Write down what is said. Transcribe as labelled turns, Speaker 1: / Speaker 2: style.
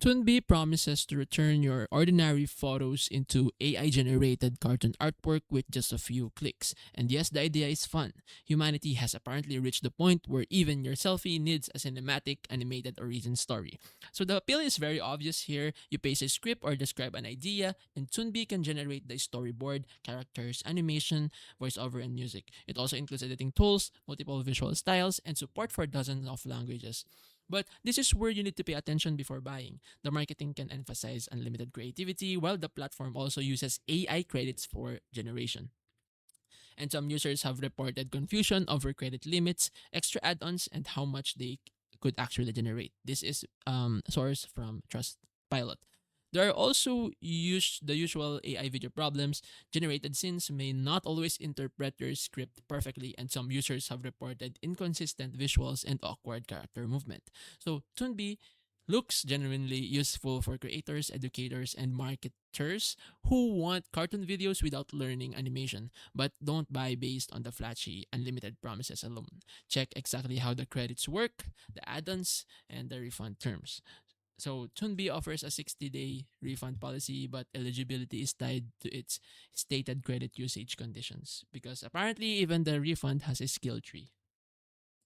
Speaker 1: Toonbee promises to return your ordinary photos into AI generated cartoon artwork with just a few clicks. And yes, the idea is fun. Humanity has apparently reached the point where even your selfie needs a cinematic, animated origin story. So the appeal is very obvious here. You paste a script or describe an idea, and Toonbee can generate the storyboard, characters, animation, voiceover, and music. It also includes editing tools, multiple visual styles, and support for dozens of languages. But this is where you need to pay attention before buying. The marketing can emphasize unlimited creativity, while the platform also uses AI credits for generation. And some users have reported confusion over credit limits, extra add-ons, and how much they could actually generate. This is source from Trustpilot. There are also the usual AI video problems. Generated scenes may not always interpret your script perfectly, and some users have reported inconsistent visuals and awkward character movement. So, Toonbee looks genuinely useful for creators, educators, and marketers who want cartoon videos without learning animation, but don't buy based on the flashy, unlimited promises alone. Check exactly how the credits work, the add-ons, and the refund terms. So Toonbee offers a 60-day refund policy, but eligibility is tied to its stated credit usage conditions because apparently even the refund has a skill tree.